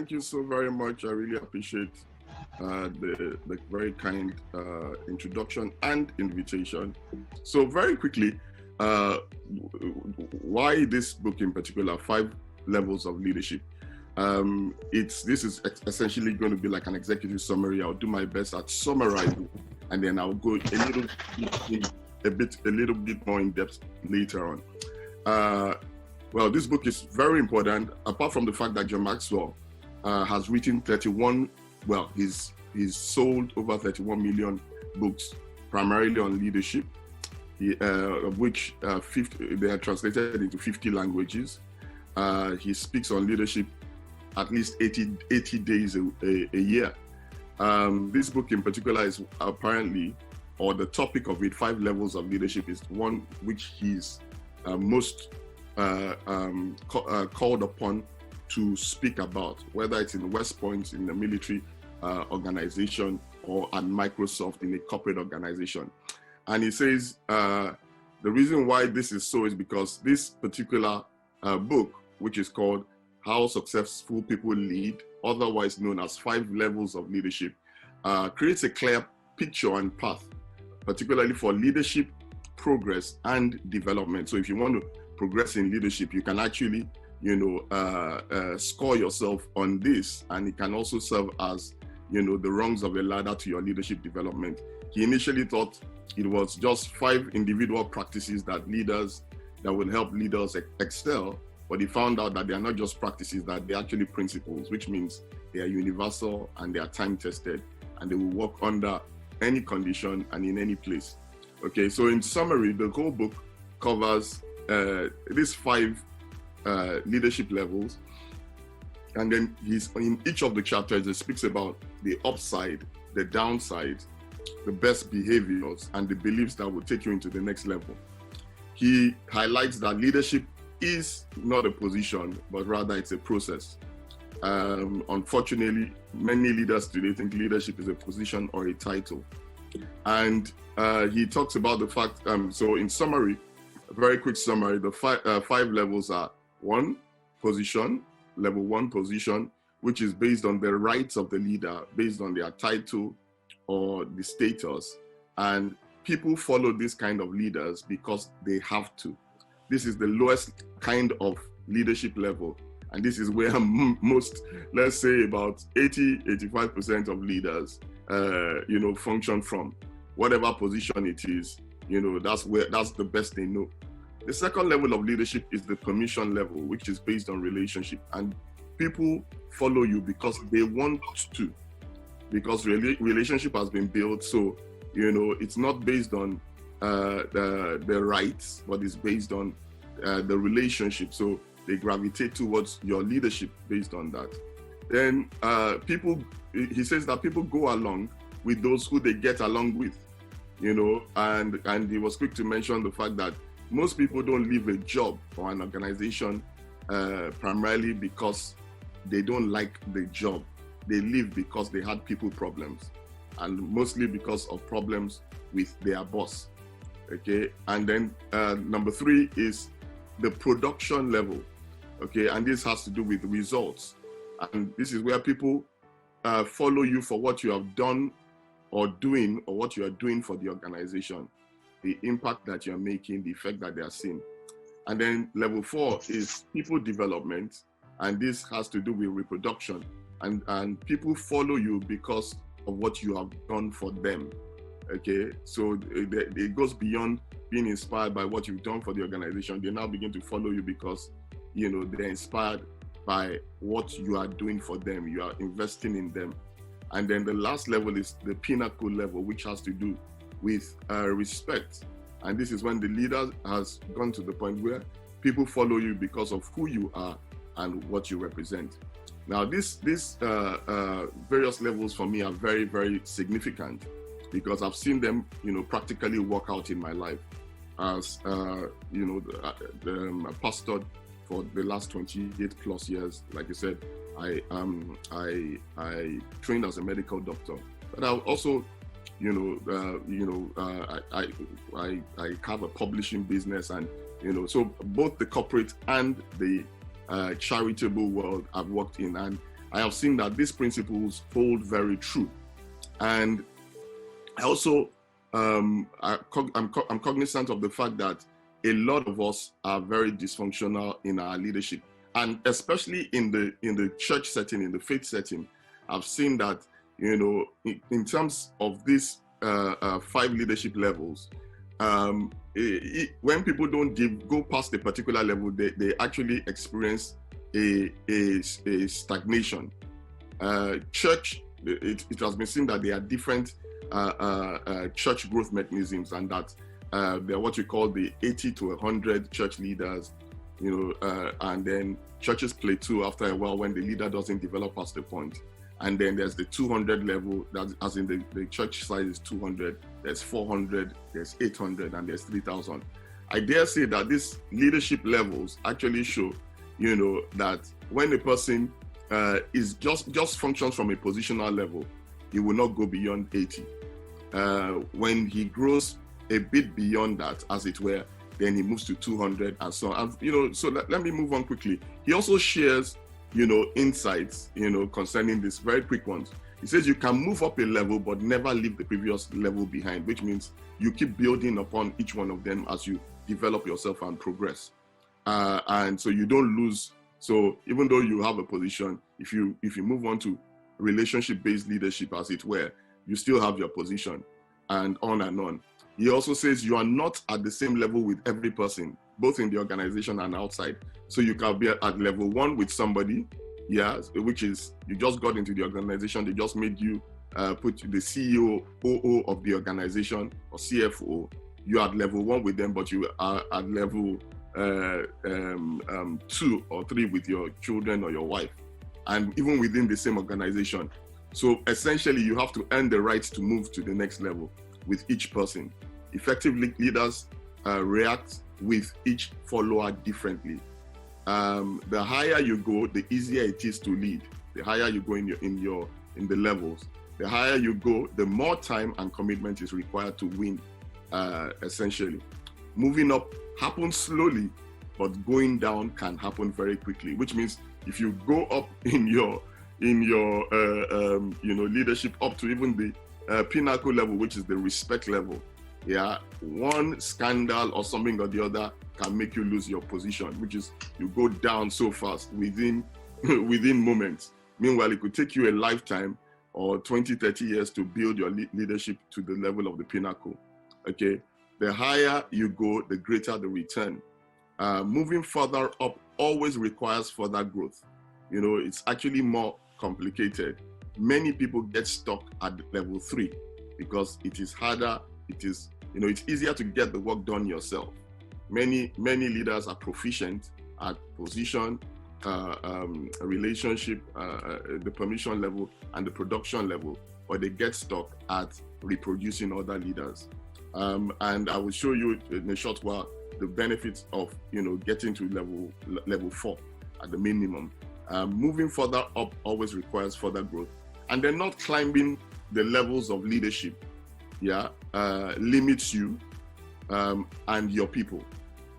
Thank you so very much. I really appreciate the very kind introduction and invitation. So very quickly, why this book in particular, 5 Levels of Leadership? This is essentially going to be like an executive summary. I'll do my best at summarizing, and then I'll go a little bit more in depth later on. Well, this book is very important. Apart from the fact that John Maxwell has written 31, well, he's sold over 31 million books, primarily on leadership, of which 50, they are translated into 50 languages. He speaks on leadership at least 80 days a year. This book in particular is apparently, or the topic of it, 5 Levels of Leadership, is one which he's most called upon to speak about, whether it's in West Point in the military organization or at Microsoft in a corporate organization. And he says the reason why this is so is because this particular book, which is called How Successful People Lead, otherwise known as 5 Levels of Leadership, creates a clear picture and path, particularly for leadership, progress, and development. So if you want to progress in leadership, you can actually, score yourself on this, and it can also serve as, the rungs of a ladder to your leadership development. He initially thought it was just 5 individual practices that will help leaders excel, but he found out that they are not just practices, that they're actually principles, which means they are universal and they are time-tested, and they will work under any condition and in any place. Okay, so in summary, the whole book covers these 5 leadership levels, and then in each of the chapters, he speaks about the upside, the downside, the best behaviors, and the beliefs that will take you into the next level. He highlights that leadership is not a position, but rather it's a process. Unfortunately, many leaders today think leadership is a position or a title. And he talks about the fact, so in summary, a very quick summary, the 5 levels are: 1, position, level 1 position, which is based on the rights of the leader, based on their title or the status. And people follow this kind of leaders because they have to. This is the lowest kind of leadership level. And this is where most, let's say about 85% of leaders, function from. Whatever position it is, that's the best they know. The second level of leadership is the permission level, which is based on relationship. And people follow you because they want to, because relationship has been built. So, it's not based on the rights, but it's based on the relationship. So they gravitate towards your leadership based on that. Then he says that people go along with those who they get along with, and he was quick to mention the fact that most people don't leave a job or an organization primarily because they don't like the job. They leave because they had people problems, and mostly because of problems with their boss. Okay, and then number 3 is the production level. Okay, and this has to do with results, and this is where people follow you for what you have done or doing, or what you are doing for the organization, the impact that you're making, the effect that they are seeing. And then level 4 is people development, and this has to do with reproduction, and people follow you because of what you have done for them. Okay, so it goes beyond being inspired by what you've done for the organization. They now begin to follow you because they're inspired by what you are doing for them. You are investing in them. And then the last level is the pinnacle level, which has to do with respect. And this is when the leader has gone to the point where people follow you because of who you are and what you represent. Now, these various levels for me are very, very significant, because I've seen them, practically work out in my life. As I pastored for the last 28 plus years. Like I said, I trained as a medical doctor, but I also, I have a publishing business, and so both the corporate and the charitable world I've worked in, and I have seen that these principles hold very true. And I also, I'm cognizant of the fact that a lot of us are very dysfunctional in our leadership. And especially in the church setting, in the faith setting, I've seen that, in terms of these 5 leadership levels, when people don't go past a particular level, they actually experience a stagnation. Church, it has been seen that there are different church growth mechanisms, and that they're what you call the 80 to 100 church leaders, and then churches plateau after a while when the leader doesn't develop past the point. And then there's the 200 level, that as in the church size is 200, there's 400, there's 800, and there's 3,000. I dare say that these leadership levels actually show, that when a person is just functions from a positional level, he will not go beyond 80. When he grows a bit beyond that, as it were, then he moves to 200 and so on. And, so let me move on quickly. He also shares, insights, concerning this, very quick ones. He says you can move up a level, but never leave the previous level behind, which means you keep building upon each one of them as you develop yourself and progress. And so you don't lose. So even though you have a position, if you move on to relationship-based leadership, as it were, you still have your position, and on and on. He also says you are not at the same level with every person, both in the organization and outside. So you can be at level 1 with somebody, which is you just got into the organization, they just made you put the CEO, OO of the organization, or CFO. You're at level 1 with them, but you are at level 2 or 3 with your children or your wife, and even within the same organization. So essentially, you have to earn the right to move to the next level with each person. Effective leaders react with each follower differently. The higher you go, the easier it is to lead. The higher you go in the levels, the higher you go, the more time and commitment is required to win. Essentially, moving up happens slowly, but going down can happen very quickly. Which means if you go up in your leadership up to even the pinnacle level, which is the respect level, one scandal or something or the other can make you lose your position, which is you go down so fast within moments. Meanwhile, it could take you a lifetime or 20, 30 years to build your leadership to the level of the pinnacle. Okay, the higher you go, the greater the return. Moving further up always requires further growth. It's actually more complicated. Many people get stuck at level 3 because it is harder. It's easier to get the work done yourself. Many leaders are proficient at position, relationship, the permission level, and the production level, but they get stuck at reproducing other leaders. And I will show you in a short while the benefits of getting to level 4 at the minimum. Moving further up always requires further growth, and then not climbing the levels of leadership limits you and your people.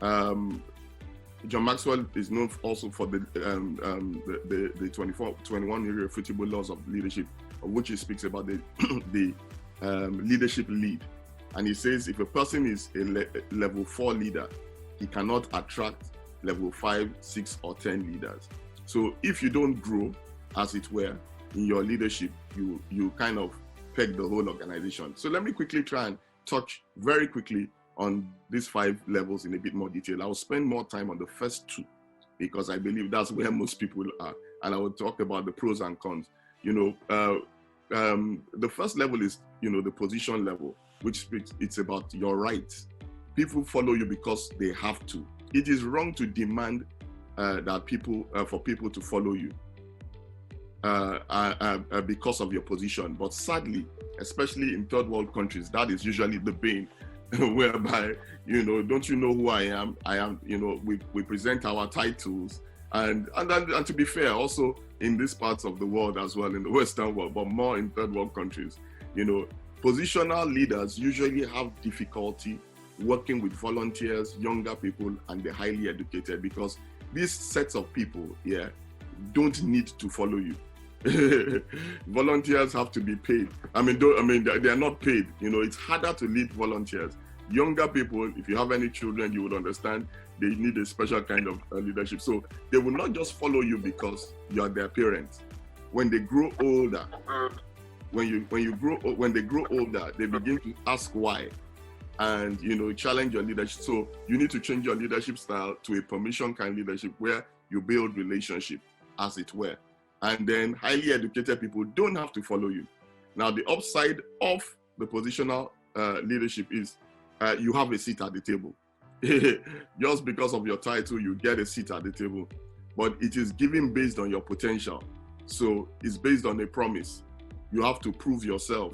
John Maxwell is known also for the 21 irrefutable laws of leadership, of which he speaks about the leadership lead. And he says if a person is a level 4 leader, he cannot attract level 5, 6, or 10 leaders. So if you don't grow, as it were, in your leadership, you kind of peg the whole organization. So let me quickly try and touch very quickly on these 5 levels in a bit more detail. I'll spend more time on the first 2 because I believe that's where most people are. And I will talk about the pros and cons. The first level is, the position level, which speaks, it's about your rights. People follow you because they have to. It is wrong to demand for people to follow you because of your position. But sadly, especially in third world countries, that is usually the bane, whereby, don't you know who I am? I am, we present our titles. And to be fair, also in these parts of the world as well, in the Western world, but more in third world countries, positional leaders usually have difficulty working with volunteers, younger people, and the highly educated, because these sets of people don't need to follow you. Volunteers have to be paid. They are not paid. It's harder to lead volunteers. Younger people, if you have any children, you would understand they need a special kind of leadership. So they will not just follow you because you are their parents. When they grow older, when they grow older, they begin to ask why, and challenge your leadership. So you need to change your leadership style to a permission kind leadership where you build relationship, as it were. And then highly educated people don't have to follow you. Now, the upside of the positional leadership is you have a seat at the table. Just because of your title, you get a seat at the table. But it is given based on your potential. So it's based on a promise. You have to prove yourself,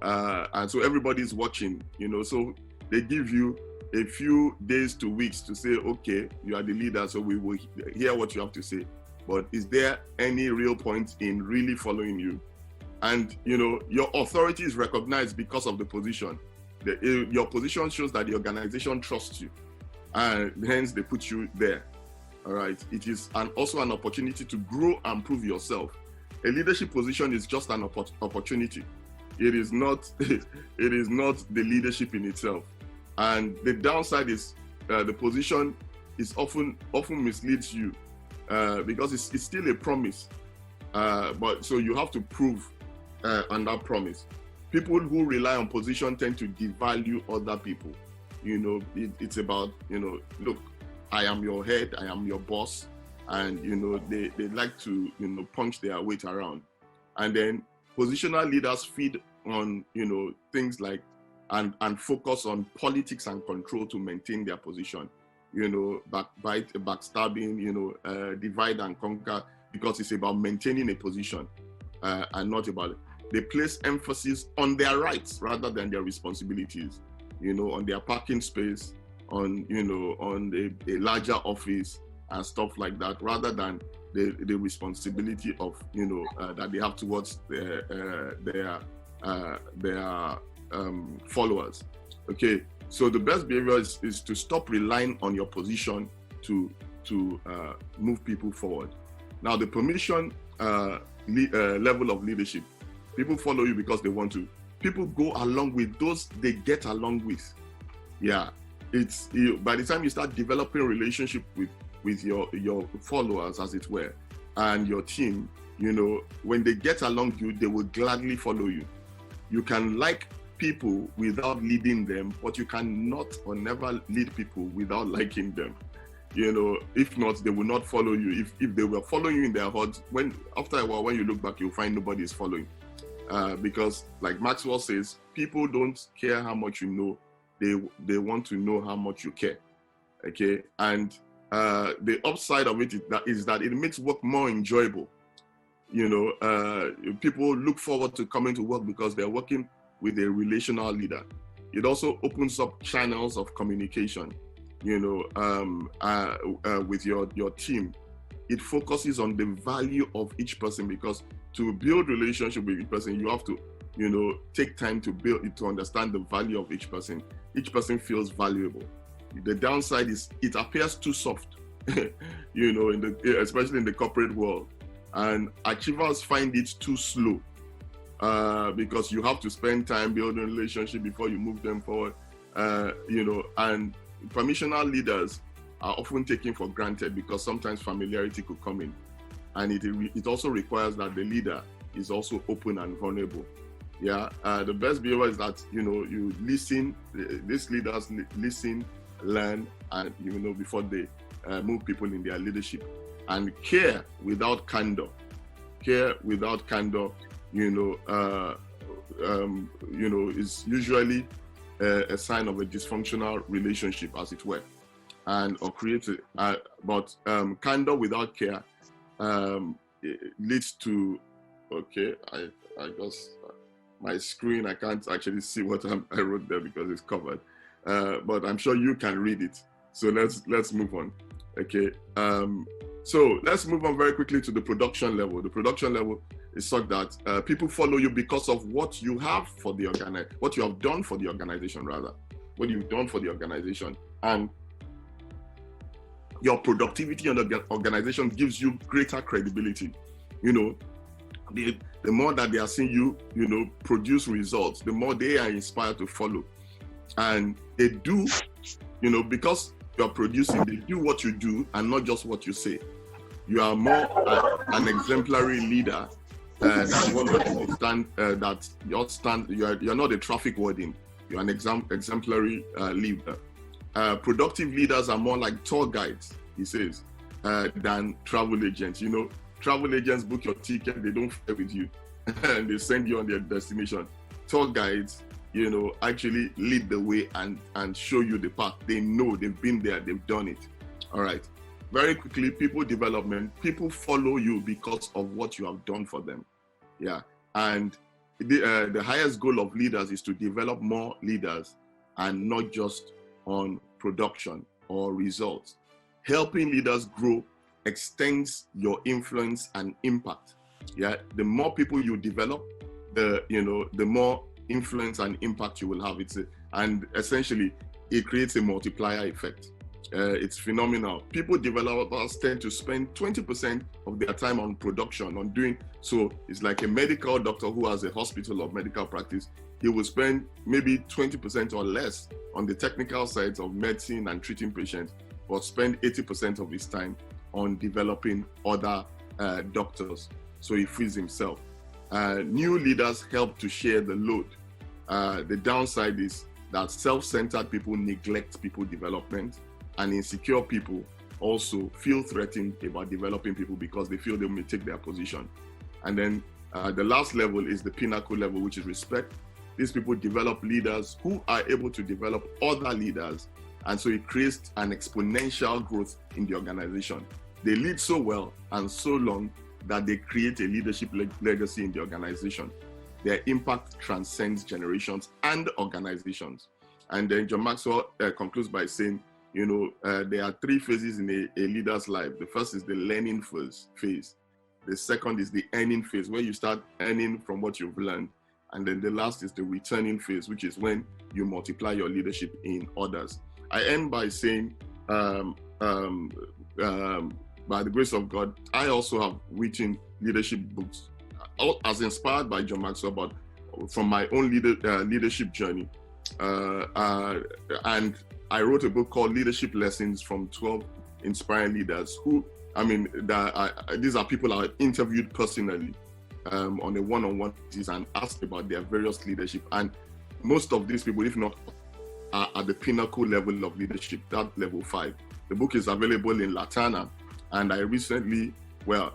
and so everybody's watching, so they give you a few days to weeks to say, okay, you are the leader, so we will hear what you have to say. But is there any real point in really following you? And, your authority is recognized because of the position. Your position shows that the organization trusts you, and hence they put you there. All right. It is also an opportunity to grow and prove yourself. A leadership position is just an opportunity. It is not the leadership in itself. And the downside is the position is often misleads you because it's still a promise. But so you have to prove on that promise. People who rely on position tend to devalue other people. It's about, look, I am your head, I am your boss. And, they like to, punch their weight around. And then positional leaders feed on, things like, and focus on politics and control to maintain their position. Backbite, backstabbing, divide and conquer, because it's about maintaining a position and not about it. They place emphasis on their rights rather than their responsibilities, on their parking space, on a larger office, and stuff like that, rather than the responsibility of that they have towards their followers. Okay, so the best behavior is to stop relying on your position to move people forward. Now, the permission level of leadership, people follow you because they want to. People go along with those they get along with. Yeah, it's by the time you start developing a relationship with your followers, as it were, and your team, when they get along you, they will gladly follow you. You can like people without leading them, but you cannot or never lead people without liking them. If not, they will not follow you. If they were following you in their hearts, after a while, when you look back, you'll find nobody is following. Because like Maxwell says, people don't care how much you know, they want to know how much you care. Okay, and the upside of it is that it makes work more enjoyable. People look forward to coming to work because they're working with a relational leader. It also opens up channels of communication, with your team. It focuses on the value of each person, because to build relationship with each person, you have to, take time to understand the value of each person. Each person feels valuable. The downside is it appears too soft, especially in the corporate world. And achievers find it too slow because you have to spend time building a relationship before you move them forward. And permissional leaders are often taken for granted because sometimes familiarity could come in. And it also requires that the leader is also open and vulnerable. Yeah, the best behavior is that, you listen, these leaders listen, learn, and before they move people in their leadership. And care without candor is usually a sign of a dysfunctional relationship, as it were, or creates but candor without care leads to, okay, I just, my screen, I can't actually see what I wrote there because it's covered, but I'm sure you can read it. So let's move on. Okay, so let's move on very quickly to the production level. The production level is such that people follow you because of what you have for the what you have done for the organization, rather, what you've done for the organization, and your productivity in the organization gives you greater credibility. you know, the more that they are seeing you, you know, produce results, the more they are inspired to follow. And they do, you know, because you're producing, they do what you do and not just what you say. You are more an exemplary leader than one that stand, that you're not a traffic warden. You're an exemplary leader. Productive leaders are more like tour guides, he says, than travel agents. You know, travel agents book your ticket, they don't fly with you, and they send you on their destination. Tour guides, you know, actually lead the way and show you the path. They know, they've been there, they've done it. All right. Very quickly, people development. People follow you because of what you have done for them. Yeah. And the highest goal of leaders is to develop more leaders and not just on production or results. Helping leaders grow extends your influence and impact. Yeah. The more people you develop, the more influence and impact you will have. And essentially it creates a multiplier effect. It's phenomenal. People developers tend to spend 20% of their time on production, on doing, so it's like a medical doctor who has a hospital of medical practice. He will spend maybe 20% or less on the technical sides of medicine and treating patients, but spend 80% of his time on developing other doctors. So he frees himself. New leaders help to share the load. The downside is that self-centered people neglect people development, and insecure people also feel threatened about developing people because they feel they may take their position. And then the last level is the pinnacle level, which is respect. These people develop leaders who are able to develop other leaders. And so it creates an exponential growth in the organization. They lead so well and so long that they create a leadership legacy in the organization. Their impact transcends generations and organizations. And then John Maxwell concludes by saying, you know, there are three phases in a leader's life. The first is the learning phase. The second is the earning phase, where you start earning from what you've learned. And then the last is the returning phase, which is when you multiply your leadership in others. I end by saying, by the grace of God, I also have written leadership books, as inspired by John Maxwell, but from my own leadership journey. And I wrote a book called Leadership Lessons from 12 Inspiring Leaders who, these are people I interviewed personally on a one-on-one basis and asked about their various leadership. And most of these people, if not, are at the pinnacle level of leadership, that level 5. The book is available in LATERNA, and I recently,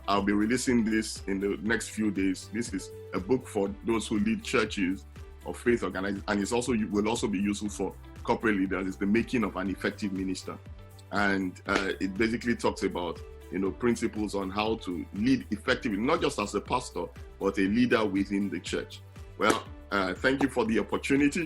I'll be releasing this in the next few days. This is a book for those who lead churches or faith organizations, and will also be useful for corporate leaders. It's the making of an effective minister, and it basically talks about, you know, principles on how to lead effectively, not just as a pastor, but a leader within the church. Well, thank you for the opportunity.